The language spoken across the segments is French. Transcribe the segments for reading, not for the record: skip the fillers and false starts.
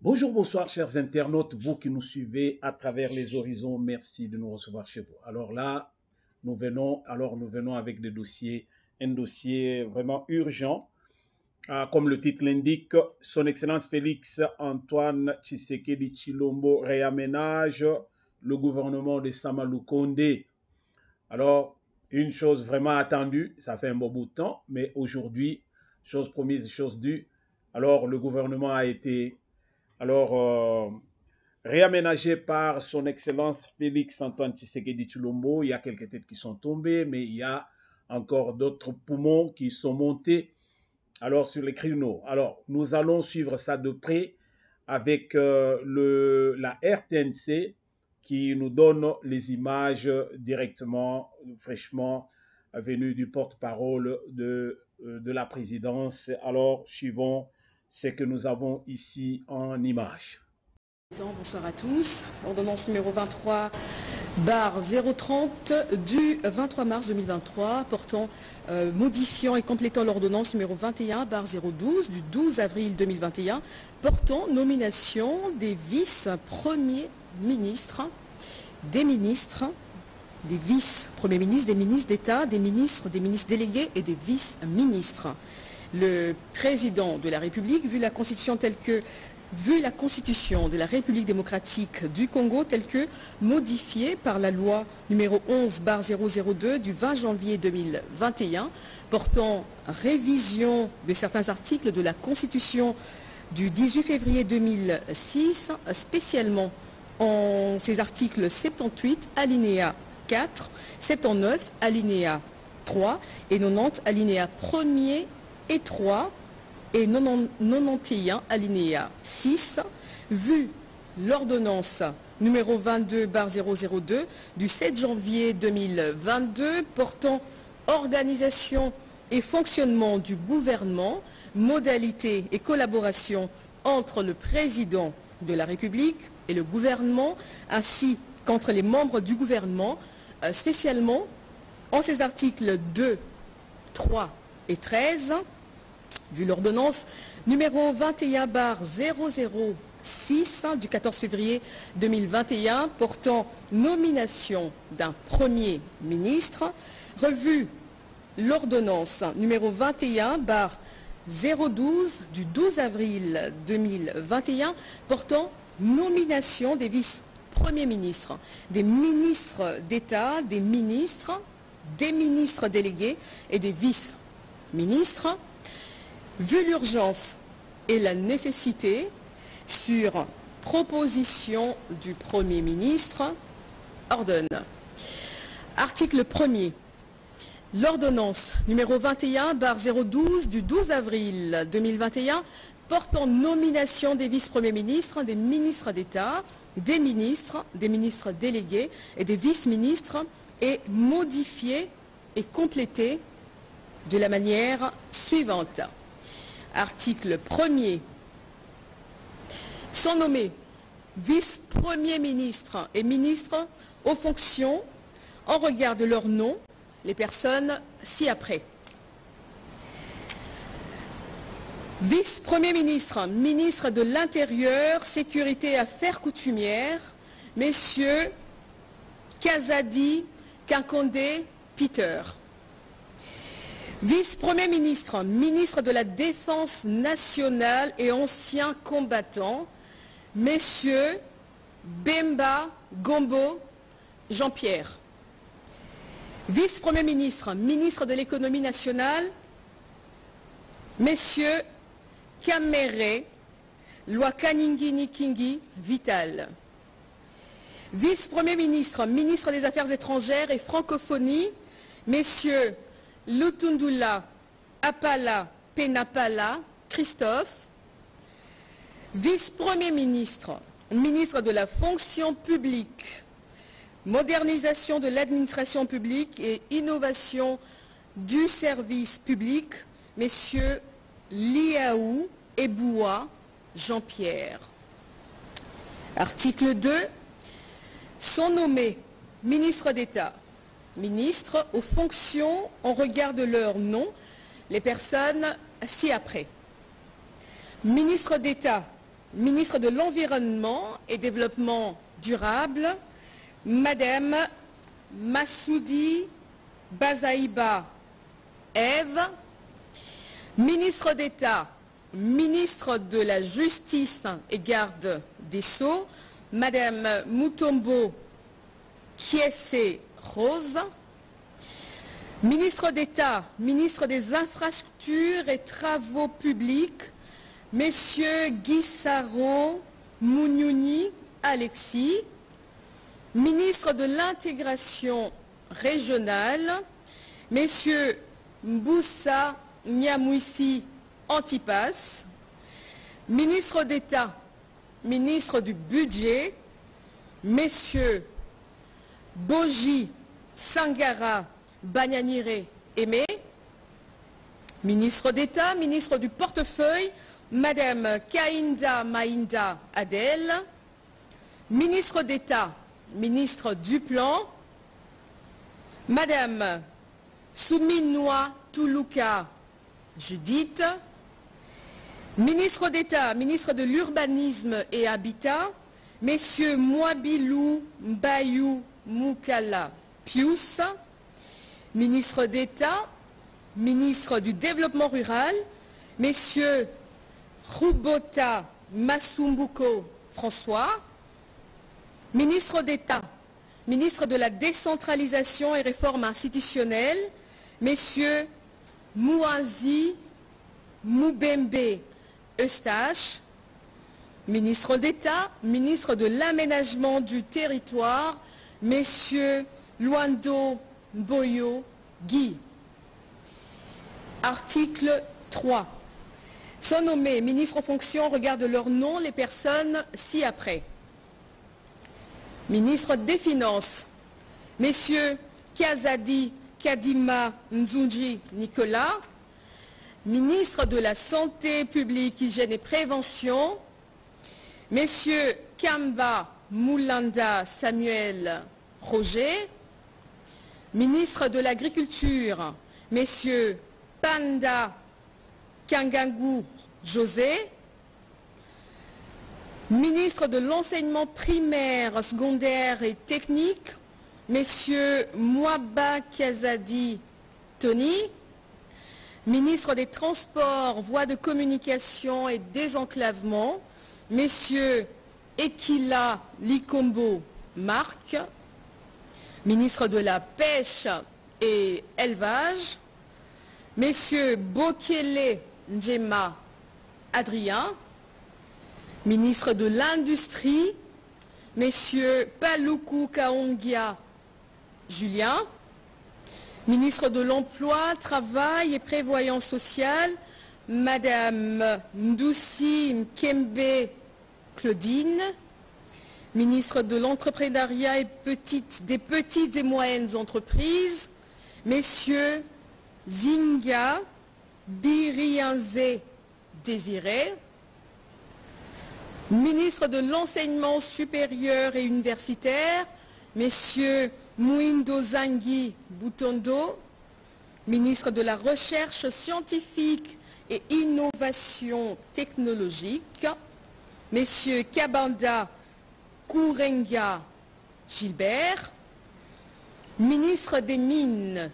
Bonjour, bonsoir, chers internautes, vous qui nous suivez à travers les horizons, merci de nous recevoir chez vous. Alors là, nous venons avec un dossier vraiment urgent. Comme le titre l'indique, Son Excellence Félix Antoine Tshisekedi Tshilombo réaménage le gouvernement de Samalou Condé. Alors, une chose vraiment attendue, ça fait un bon bout de temps, mais aujourd'hui, chose promise, chose due. Alors, le gouvernement a été réaménagé par son Excellence Félix Antoine Tshisekedi Tshilombo. Il y a quelques têtes qui sont tombées, mais il y a encore d'autres poumons qui sont montés sur les créneaux. Alors, nous allons suivre ça de près avec la RTNC qui nous donne les images directement, fraîchement venues du porte-parole de la présidence. Alors, suivons ce que nous avons ici en images. Bonsoir à tous. Ordonnance numéro 23/030 du 23 mars 2023 portant, modifiant et complétant l'ordonnance numéro 21/012 du 12 avril 2021 portant nomination des vice-premiers ministres, des ministres, des vice-premiers ministres, des ministres d'État, des ministres délégués et des vice-ministres. Le président de la République, vu la Constitution de la République démocratique du Congo telle que modifiée par la loi numéro 11/002 du 20 janvier 2021 portant révision de certains articles de la Constitution du 18 février 2006, spécialement en ces articles 78 alinéa 4, 79 alinéa 3 et 90 alinéa 1er et 3 et 91 alinéa 6, vu l'ordonnance numéro 22/002 du 7 janvier 2022 portant organisation et fonctionnement du gouvernement, modalités et collaboration entre le président de la République et le gouvernement, ainsi qu'entre les membres du gouvernement, spécialement en ces articles 2, 3 et 13, vu l'ordonnance numéro 21/006 du 14 février 2021 portant nomination d'un Premier ministre, revu l'ordonnance numéro 21/012 du 12 avril 2021 portant nomination des vice-premiers ministres, des ministres d'État, des ministres délégués et des vice-ministres. Vu l'urgence et la nécessité, sur proposition du Premier ministre, ordonne. Article 1er. L'ordonnance numéro 21/012 du 12 avril 2021 portant nomination des vice-premiers ministres, des ministres d'État, des ministres délégués et des vice-ministres est modifiée et complétée de la manière suivante. Article 1er. Sont nommés vice-premiers ministres et ministres aux fonctions en regard de leur nom les personnes ci-après. Vice-premier ministre, ministre de l'Intérieur, Sécurité et Affaires coutumières, messieurs Kazadi Kinkonde Peter. Vice-premier ministre, ministre de la Défense nationale et ancien combattant, messieurs Bemba Gombo Jean-Pierre. Vice-premier ministre, ministre de l'économie nationale, messieurs Kamere Lwakaningi Nikingi Vital. Vice-premier ministre, ministre des Affaires étrangères et francophonie, messieurs Lutundula Apala Penapala Christophe. Vice-premier ministre, ministre de la fonction publique, modernisation de l'administration publique et innovation du service public, messieurs Liaou Eboua Jean-Pierre. Article 2. Sont nommés ministres d'État, ministres aux fonctions en regard de leur nom, les personnes ci-après. Ministre d'État, ministre de l'Environnement et Développement durable, Madame Massoudi Bazaïba Ève, ministre d'État, ministre de la Justice et Garde des Sceaux, Madame Mutombo Kiese Rose, ministre d'État, ministre des Infrastructures et Travaux Publics, Messieurs Guissaro Mouniouni Alexis, ministre de l'Intégration régionale, Messieurs Mboussa Nyamwisi Antipas, ministre d'État, ministre du Budget, Messieurs Boji Sangara Banyanire Aimé, ministre d'État, ministre du Portefeuille, Madame Kainda Mainda Adel, ministre d'État, ministre du Plan, Madame Souminoua Toulouka Judith, ministre d'État, ministre de l'Urbanisme et Habitat, Messieurs Mouabilou Mbayou Moukala Pius, ministre d'État, ministre du Développement rural, Messieurs Roubota Masumbuko François, ministre d'État, ministre de la Décentralisation et Réforme institutionnelle, Messieurs Mouazi Moubembe Eustache, ministre d'État, ministre de l'Aménagement du Territoire, Messieurs Luando Boyo Guy. Article 3. Sont nommés ministres en fonction au regard de leur nom les personnes ci-après. Ministre des Finances, Messieurs Kiazadi Kadima Nzunji Nicolas, ministre de la Santé publique, Hygiène et Prévention, Messieurs Kamba Moulanda Samuel Roger, ministre de l'Agriculture, Messieurs Panda Kangangou José, ministre de l'Enseignement primaire, secondaire et technique, Messieurs Mouaba Kiazadi Tony, ministre des Transports, Voies de communication et désenclavement, Messieurs Ekila Likombo Marc, ministre de la Pêche et Élevage, Messieurs Bokele Njema Adrien, ministre de l'Industrie, Messieurs Paluku Kaongia Julien, ministre de l'Emploi, Travail et Prévoyance sociale, Madame Ndoussi Mkembe Claudine, ministre de l'Entrepreneuriat et des petites et moyennes entreprises, Messieurs Zinga Birianze Désiré, ministre de l'Enseignement supérieur et universitaire, Messieurs Mouindo Zangi Boutondo, ministre de la Recherche scientifique et innovation technologique, Messieurs Kabanda Kourenga Gilbert, ministre des Mines,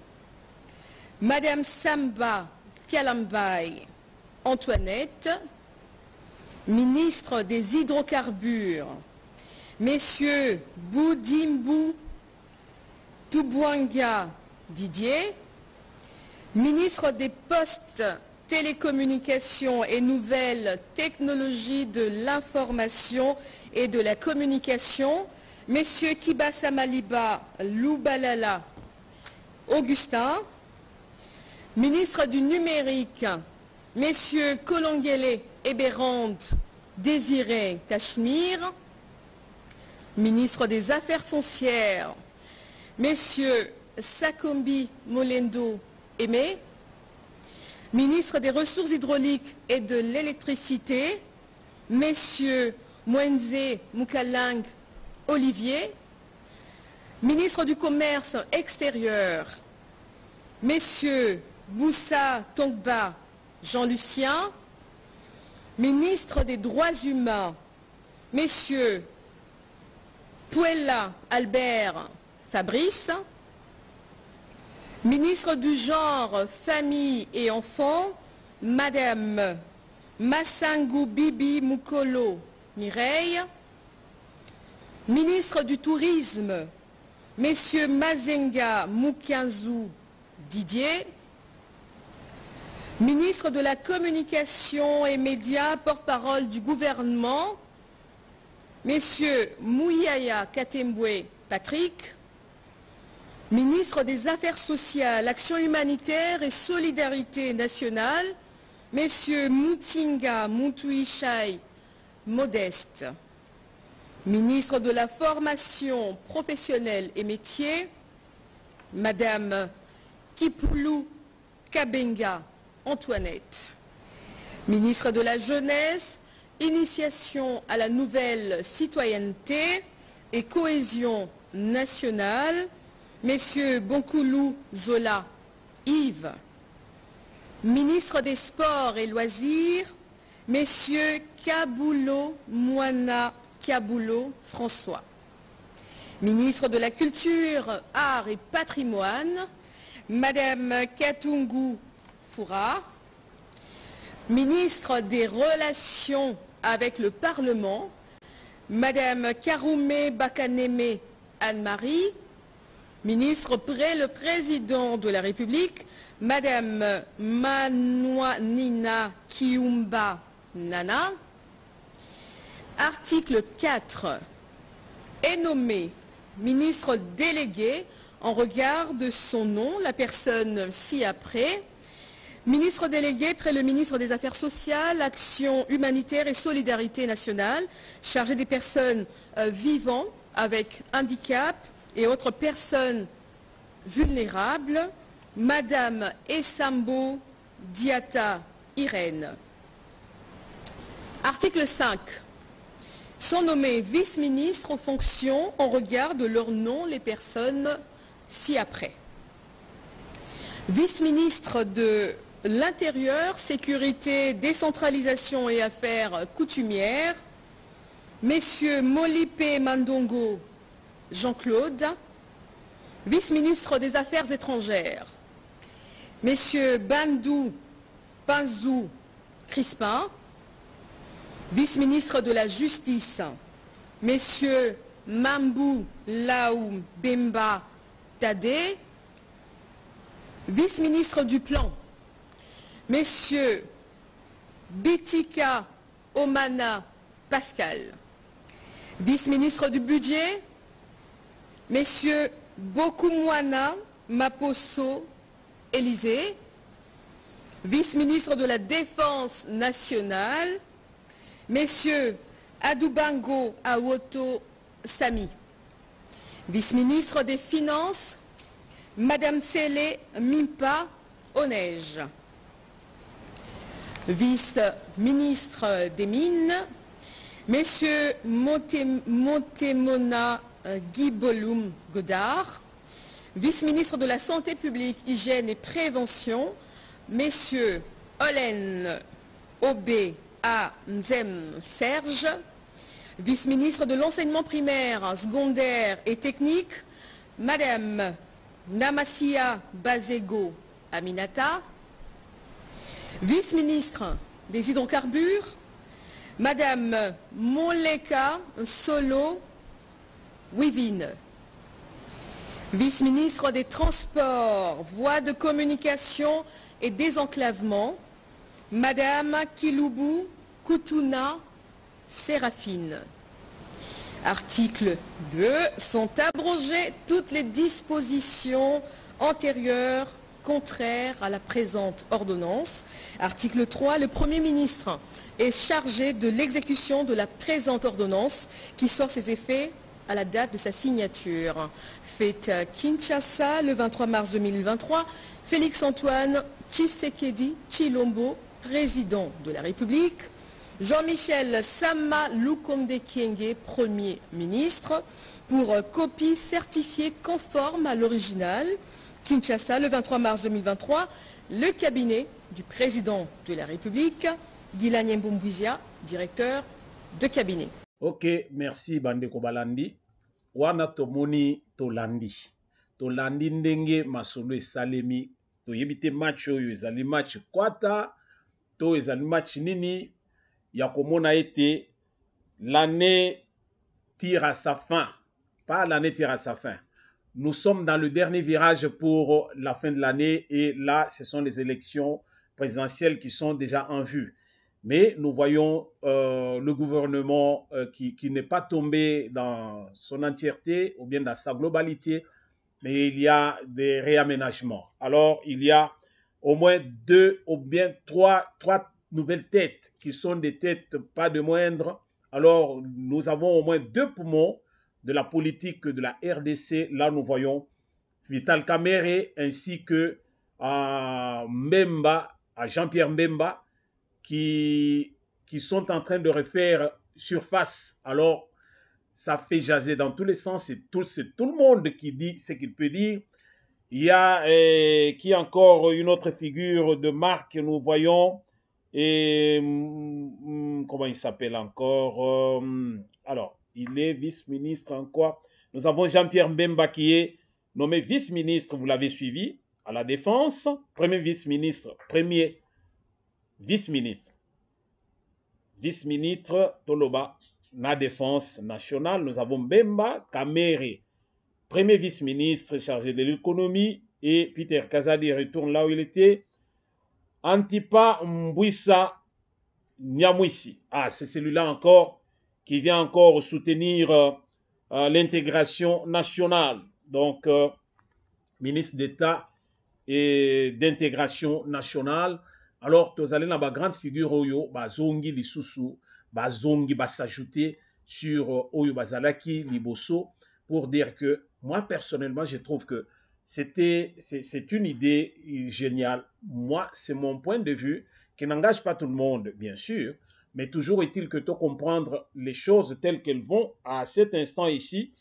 Madame Samba Kialambay Antoinette, ministre des Hydrocarbures, Messieurs Boudimbu Toubouanga Didier, ministre des Postes, Télécommunications et Nouvelles Technologies de l'Information et de la Communication, Messieurs Kibasa Maliba Loubalala Augustin, ministre du Numérique, Messieurs Kolongele Eberand Désiré Cachemire, ministre des Affaires foncières, Messieurs Sakombi Molendo Aimé, ministre des Ressources hydrauliques et de l'électricité, Messieurs Mwenze Moukalang Olivier, ministre du Commerce extérieur, Messieurs Boussa Tongba Jean-Lucien, Ministre des Droits humains, Messieurs Puella Albert Fabrice, Ministre du Genre, Famille et Enfants, Madame Massangu Bibi Mukolo Mireille, Ministre du Tourisme, Messieurs Mazenga Mukianzu Didier, Ministre de la Communication et Médias, porte-parole du gouvernement, Messieurs Mouyaya Katembwe Patrick, Ministre des Affaires sociales, Action humanitaire et solidarité nationale, Messieurs Moutinga Moutouichai Modeste, Ministre de la Formation professionnelle et métiers, Madame Kipoulou Kabenga Antoinette, Ministre de la Jeunesse, Initiation à la nouvelle citoyenneté et cohésion nationale, Messieurs Bonkoulou Zola Yves, Ministre des Sports et Loisirs, Messieurs Kaboulo Moana Kaboulo François, Ministre de la Culture, Arts et Patrimoine, Madame Katungu Foura, Ministre des Relations avec le Parlement, Madame Karoumé Bakaneme Anne-Marie, Ministre près le Président de la République, Madame Manouanina Kiumba Nana. Article 4. Est nommé ministre délégué en regard de son nom, la personne ci-après. Ministre délégué près le ministre des Affaires sociales, Action humanitaire et solidarité nationale, chargé des personnes vivant avec handicap et autres personnes vulnérables, Madame Essambo Diata Irène. Article 5. Sont nommés vice-ministres aux fonctions en regard de leur nom les personnes ci-après. Vice-ministre de l'Intérieur, Sécurité, Décentralisation et Affaires coutumières, Messieurs Molipe Mandongo Jean-Claude, vice-ministre des Affaires étrangères, Messieurs Bandou Panzou Crispin, vice-ministre de la Justice, Messieurs Mambou Laou Bemba Tadé, vice-ministre du Plan, Messieurs Bitika Omana Pascal, vice-ministre du Budget, Messieurs Bokumwana Maposo Élysée, vice-ministre de la Défense nationale, Messieurs Adoubango Awoto Sami, vice-ministre des Finances, Madame Sele Mimpa Onej, vice-ministre des Mines, Messieurs Montemona Guy-Boloum Godard, vice-ministre de la Santé publique, Hygiène et Prévention, Messieurs Olen Obé A. Nzem Serge, vice-ministre de l'Enseignement primaire, secondaire et technique, Madame Namasia Bazego Aminata, vice-ministre des Hydrocarbures, Madame Moleka Solo Wivine, vice-ministre des Transports, Voies de communication et désenclavement, Madame Kilubu Kutuna Séraphine. Article 2. Sont abrogées toutes les dispositions antérieures contraires à la présente ordonnance. Article 3. Le Premier ministre est chargé de l'exécution de la présente ordonnance qui sort ses effets à la date de sa signature. Fait à Kinshasa le 23 mars 2023, Félix Antoine Tshisekedi Tshilombo, président de la République, Jean-Michel Sama Lukonde Kyenge, Premier ministre, pour copie certifiée conforme à l'original. Kinshasa, le 23 mars 2023, le cabinet du président de la République, Dylan Mboumbouizia, directeur de cabinet. Ok, merci Bandeko Balandi. Wana tomoni tolandi. Tolandi ndenge masolo esalemi. Toyebite match oyo ezali match kwata. To ezali match nini. Yakomona ete l'année tire à sa fin. Pas l'année tire à sa fin. Nous sommes dans le dernier virage pour la fin de l'année et là, ce sont les élections présidentielles qui sont déjà en vue. Mais nous voyons le gouvernement qui n'est pas tombé dans son entièreté ou bien dans sa globalité, mais il y a des réaménagements. Alors, il y a au moins 2 ou bien 3 nouvelles têtes qui sont des têtes pas de moindre. Alors, nous avons au moins 2 poumons de la politique de la RDC. Là, nous voyons Vital Kamerhe ainsi que Mbemba, à Jean-Pierre Mbemba, qui sont en train de refaire surface. Alors, ça fait jaser dans tous les sens. C'est tout le monde qui dit ce qu'il peut dire. Il y a qui encore une autre figure de marque, nous voyons. Et comment il s'appelle encore alors, il est vice-ministre en quoi? Nous avons Jean-Pierre Mbemba qui est nommé vice-ministre, vous l'avez suivi, à la Défense. Premier vice-ministre Toloba, la Défense nationale. Nous avons Mbemba Kamerhe, premier vice-ministre chargé de l'économie. Et Peter Kazadi retourne là où il était. Antipa Mbouissa Nyamwisi. Ah, c'est celui-là encore qui vient encore soutenir l'intégration nationale. Donc, ministre d'État et d'intégration nationale. Alors, tu allez dans la grande figure Oyo, Bazongi Lisusu, Bazongi va s'ajouter sur Oyo Bazalaki Liboso pour dire que moi, personnellement, je trouve que c'est une idée géniale. Moi, c'est mon point de vue qui n'engage pas tout le monde, bien sûr, mais toujours est-il que tu comprendre les choses telles qu'elles vont à cet instant ici.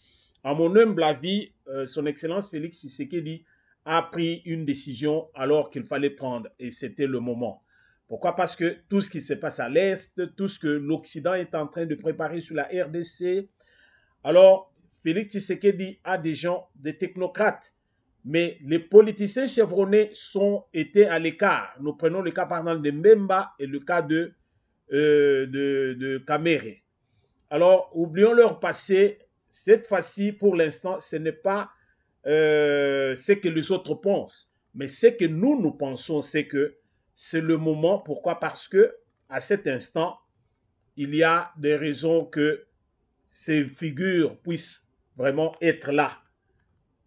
À mon humble avis, son Excellence Félix Tshisekedi a pris une décision alors qu'il fallait prendre et c'était le moment. Pourquoi? Parce que tout ce qui se passe à l'Est, tout ce que l'Occident est en train de préparer sur la RDC, alors Félix Tshisekedi a des gens, des technocrates, mais les politiciens chevronnés étaient à l'écart. Nous prenons le cas par exemple de Mbemba et le cas de Kamerhe. Alors, oublions leur passé. Cette fois-ci, pour l'instant, ce n'est pas ce que les autres pensent, mais ce que nous pensons, c'est que c'est le moment. Pourquoi? Parce que à cet instant, il y a des raisons que ces figures puissent vraiment être là.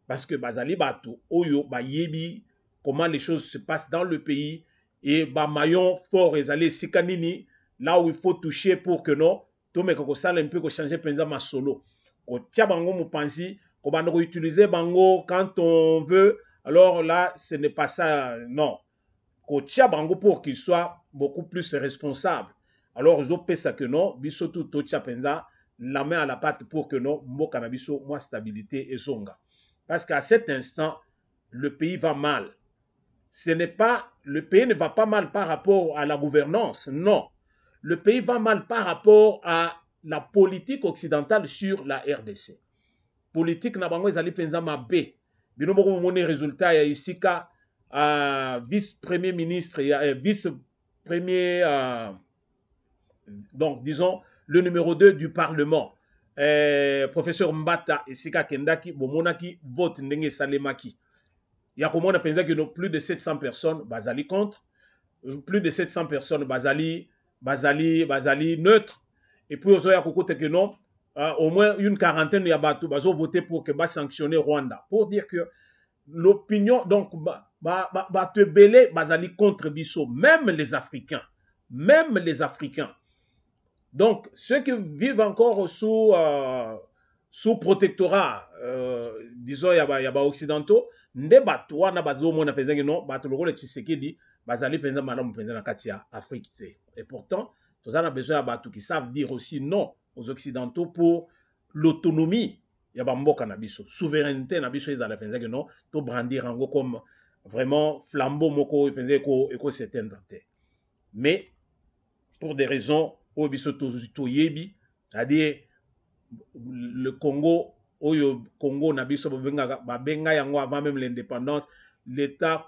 Parce que Bazali Bato, Oyo, Bayebi, comment les choses se passent dans le pays, et maillon fort, et allez, Sikanini, là où il faut toucher pour que non, tout mais qu'on ça un peu, qu'on change ma solo. Qu'on tia bango moupansi, qu'on va nous utiliser bango quand on veut, alors là, ce n'est pas ça, non. Qu'on tia bango pour qu'il soit beaucoup plus responsable. Alors, ils ont fait ça que non, bisotu to tia penza, la main à la patte pour que non, mo cannabiso, moi stabilité et zonga. Parce qu'à cet instant, le pays va mal. Le pays ne va pas mal par rapport à la gouvernance, non. Le pays va mal par rapport à la politique occidentale sur la RDC. Politique na bango ezali penza mabe. Bino moko moni résultat ya isika vice-premier ministre, vice-premier donc disons le numéro 2 du Parlement. Professeur Mbata esika kendaki bomonaki vote ndenge salemaki. Ya komona penza que plus de 700 personnes bazali contre, plus de 700 personnes bazali neutre, et puis aux ya kokote que non, au moins une quarantaine ya batu bazo voter pour que ba sanctionner Rwanda, pour dire que l'opinion donc te belé bazali contre biso, même les Africains. Donc, ceux qui vivent encore sous protectorat, disons, il y a occidentaux, nde batu wana bazo mona penza que non, batu loko le Tshisekedi, bazali penza madame penza na katia Afrique. Et pourtant, tous on a besoin de batu qui savent dire aussi non aux occidentaux pour l'autonomie. Il y a bamboka na biso, souveraineté na biso, ils allaient penza que non, to brandir ango comme vraiment flambeau moko penza eko s'éteindre. Mais pour des raisons obisotoyebi, c'est-à-dire le Congo, oyo Congo nabiso babenga yango avant même l'indépendance, l'État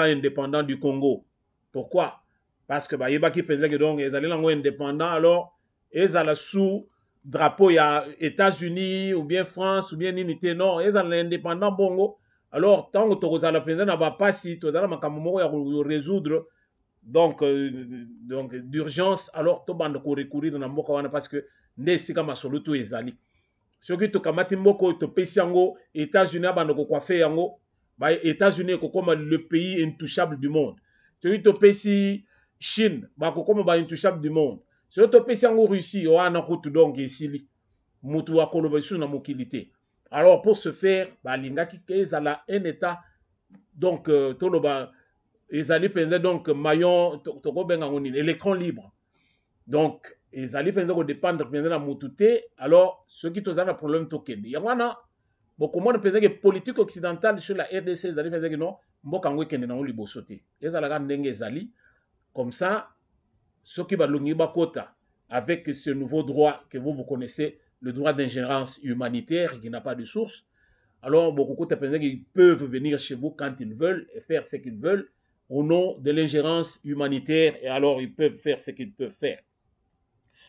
indépendant du Congo. Pourquoi? Parce que bayeba qui faisait que donc ils allaient lango indépendant, alors ils allaient sous drapeau il y a États-Unis ou bien France ou bien unité, non, ils allaient indépendant bongo. Alors tant que tu as la peine n'a pas si tu as makamomo ya résoudre donc d'urgence, alors tu vas recourir dans mboka wana parce que ndesika masolo to ezali. Soki to kamati mboko to pesi yango États-Unis abanda ko coiffer yango, ba États-Unis ko comme le pays intouchable du monde. Soki to pesi Chine ba ko comme ba intouchable du monde. Soki to pesi yango Russie wana kutu donc esili. Mutu wa koloba su na mokilité. Alors pour ce faire, ba lingaki kezala un état donc toloba ezali penza donc maillon to ko benga ngoni électron libre. Donc ils allaient faire dépendre de la moutouté, alors ceux qui ont un problème token. Il y en a beaucoup moins de que politique occidentale sur la RDC, ils allaient faire que non, Mbokango Kende na libo sauter. Ils allaient rendre zali comme ça, ceux qui vont kota avec ce nouveau droit que vous connaissez, le droit d'ingérence humanitaire qui n'a pas de source. Alors beaucoup de personnes qui peuvent venir chez vous quand ils veulent et faire ce qu'ils veulent au nom de l'ingérence humanitaire, et alors ils peuvent faire ce qu'ils peuvent faire.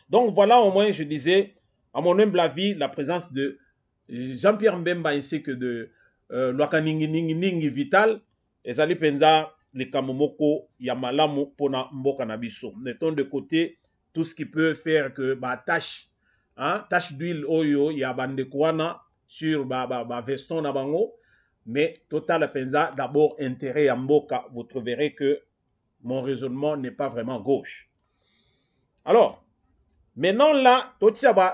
Donc voilà, au moins, je disais, à mon humble avis, la présence de Jean-Pierre Mbemba ainsi que de Lwakaningi Vital, et Zali Penza, les Kamomoko, Yamalamu, Pona Mboka Nabiso. Mettons de côté tout ce qui peut faire que tâche d'huile oyo, Yabande Kouana sur veston Nabango, mais Total Penza, d'abord intérêt à Mboka. Vous trouverez que mon raisonnement n'est pas vraiment gauche. Alors, maintenant là,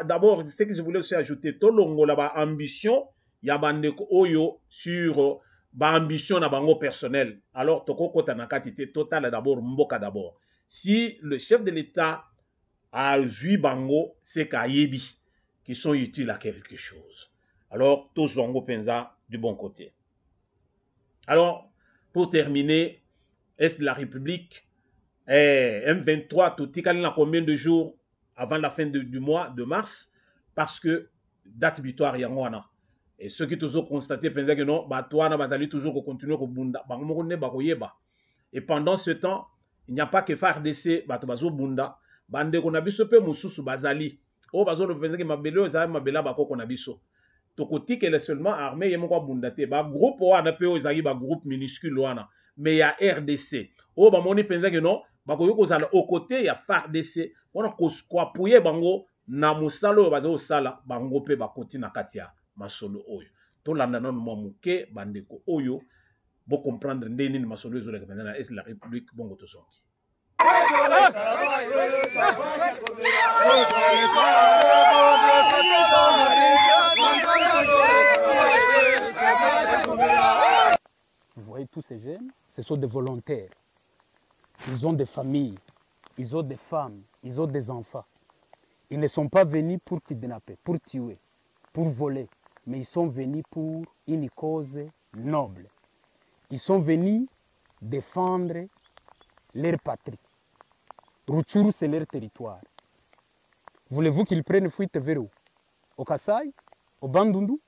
d'abord, ce que je voulais aussi ajouter, tolongo la ambition, yabandeko oyo sur ambition na bango personnel. Alors toko kota nakatité total d'abord mboka d'abord. Si le chef de l'État a zui bango, c'est kayebi qui sont utiles à quelque chose. Alors tous zongo penza du bon côté. Alors pour terminer, Est de la République, M23 tout tikali combien de jours avant la fin du mois de mars, parce que date victoire yangwana. Et ceux qui toujours constaté pensaient que non, Batouana Bazali toujours continuer au Bunda. Et pendant ce temps, il n'y a pas que FARDC, Batobazo Bunda, Bande Konabiso pe Moussousou Bazali. Oh, Bazo le pensaient que Mabelo, Mabela Bako Konabiso. Tokoti qu'elle est seulement armée, il y a mon Bundate. Ba groupe Wana pe Ozagi, ba groupe minuscule Wana. Mais il y a RDC. Oh, Bamoni pensait que non, Bakoyoko Zala au côté, il y a FARDC. On a quoi pouye bango na musalo bazo sala bango pe bakoti na katia masolo oyo to landa non mo muke bandeko oyo bo comprendre ndeni ni masolo ezo leka pendant est la République bongo to sonki. Vous voyez tous ces jeunes, ce sont des volontaires. Ils ont des familles, ils ont des femmes, ils ont des enfants. Ils ne sont pas venus pour kidnapper, pour tuer, pour voler, mais ils sont venus pour une cause noble. Ils sont venus défendre leur patrie. Rutshuru, c'est leur territoire. Voulez-vous qu'ils prennent fuite vers où? Au Kasaï, au Bandundu?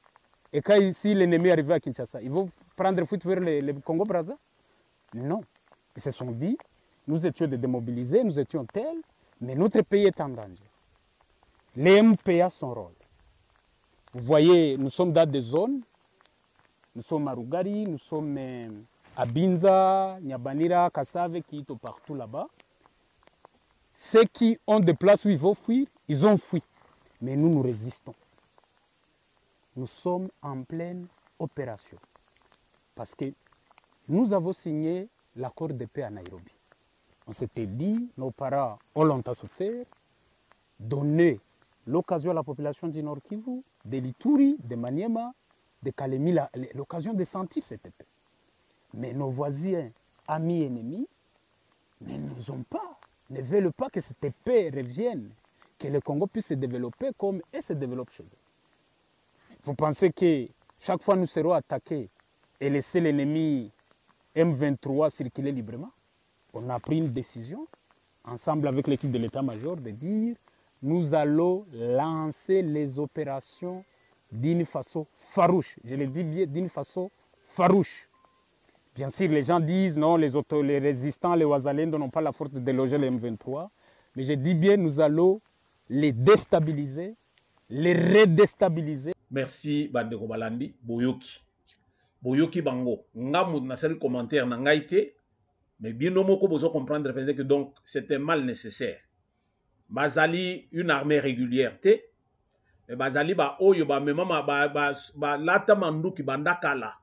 Et quand ici l'ennemi arrive à Kinshasa, ils vont prendre fuite vers le Congo-Brazza? Non. Ils se sont dit, nous étions démobilisés, nous étions tels, mais notre pays est en danger. Les MPA son rôle. Vous voyez, nous sommes dans des zones, nous sommes à Rugari, nous sommes à Binza, Nyabanira, Kassave, qui sont partout là-bas. Ceux qui ont des places où ils vont fuir, ils ont fui. Mais nous, nous résistons. Nous sommes en pleine opération. Parce que nous avons signé l'accord de paix à Nairobi. On s'était dit, nos parents ont longtemps souffert, donner l'occasion à la population du Nord Kivu, de l'Ituri, de Maniema, de Kalemi, l'occasion de sentir cette paix. Mais nos voisins, amis, ennemis, ne veulent pas que cette paix revienne, que le Congo puisse se développer comme elle se développe chez eux. Vous pensez que chaque fois nous serons attaqués et laisser l'ennemi M23 circuler librement? On a pris une décision ensemble avec l'équipe de l'état-major, de dire nous allons lancer les opérations d'une façon farouche. Je le dis bien, d'une façon farouche. Bien sûr, les gens disent non, les résistants, les Ouazalendo n'ont pas la force de déloger les M23. Mais je dis bien, nous allons les déstabiliser, les redéstabiliser. Merci, Bandeko Balandi, Boyoki. Boyoki Bango. Ngamou n'a pas commentaire, n'a pas été. Mais bien nomoko bozo comprendre que donc c'était mal nécessaire. Bazali une armée régulière te. Mais Bazali ba oyo ba mema ba lata mandu ki bandakala.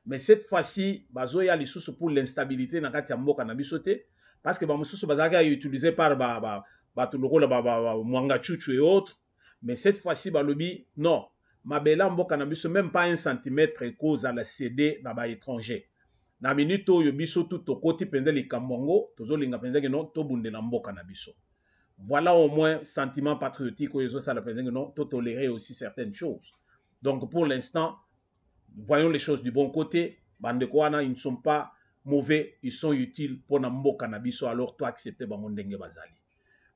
Mais cette fois-ci bazo ya lisusu pour l'instabilité na kati ya mboka na biso te parce que ba mususu bazaka utilisé par ba tuloko ba mwanga chuchu et autres. Mais cette fois-ci ba lobi non, mabela mboka na biso même pas 1 centimètre cause à la CD na ba étranger. Na minute oyo biso tout au côté penza li kambongo tozo linga penza que non to bunde na mboka na biso. Voilà au moins sentiment patriotique oyo ça la penza que non to tolérer aussi certaines choses. Donc pour l'instant, voyons les choses du bon côté. Bande kwana, ils ne sont pas mauvais, ils sont utiles pour na mboka na biso, alors toi accepter bango ndenge bazali.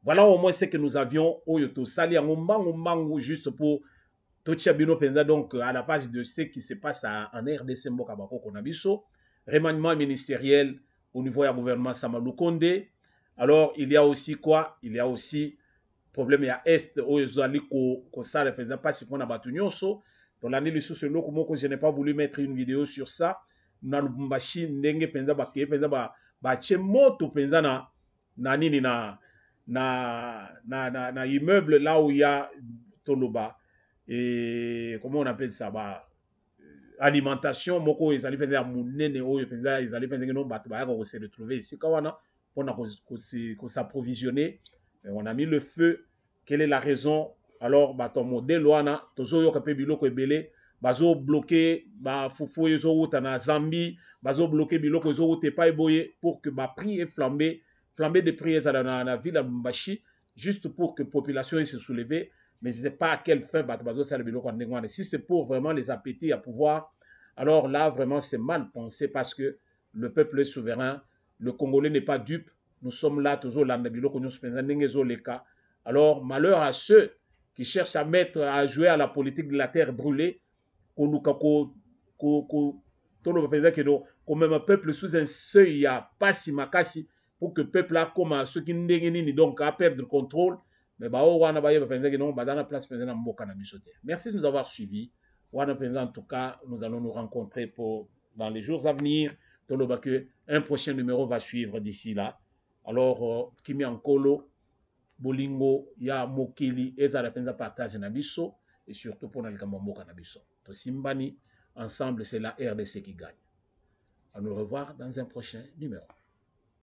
Voilà au moins ce que nous avions oyo to sali en mbangu juste pour totia bino penza donc à la page de ce qui se passe en RDC mboka bakoko na biso. Remaniement ministériel au niveau du gouvernement Samalou Kondé. Alors, il y a aussi quoi? Il y a aussi problème il y a Est, où ils ont ça, le pas si on a battu nyonso. Dans l'année le sous le comment je n'ai pas voulu mettre une vidéo sur ça. Na Lubumbashi ndenge penza ba ke penza ba chemoto penza na nini na immeuble là où il y a Toloba et comment on appelle ça alimentation moko ezali penza munene oyo penza ezali penza no bato ba ko se retrouver ici kawana on a ko s'approvisionner. On a mis le feu. Quelle est la raison? Alors bato modèle wana tozo yo kapé biloko ebele bazo bloquer ba fufu ezo uta na Zambie bazo bloquer biloko ezo uta pa eboye pour que ba prix et flamber de prix à la ville de Lubumbashi juste pour que population se soulever. Mais je ne sais pas à quelle fin bazo ça le biloko ndengwana. Si c'est pour vraiment les appétits à pouvoir, alors là vraiment c'est mal pensé parce que le peuple est souverain, le Congolais n'est pas dupe. Nous sommes là toujours là biloko nous penza les cas. Alors malheur à ceux qui cherchent à jouer à la politique de la terre brûlée, comme un peuple sous un seuil, il n'y a pas si makasi pour que le peuple a comme ceux qui n'ont donc à perdre le contrôle. Mais merci de nous avoir suivis. En tout cas, nous allons nous rencontrer dans les jours à venir. Un prochain numéro va suivre d'ici là. Alors, Kimi Ankolo, Bolingo, ya Mokili, Ezara Penza partage na biso et surtout pour Nalikambo Kanabiso. To Simbani, ensemble, c'est la RDC qui gagne. À nous revoir dans un prochain numéro.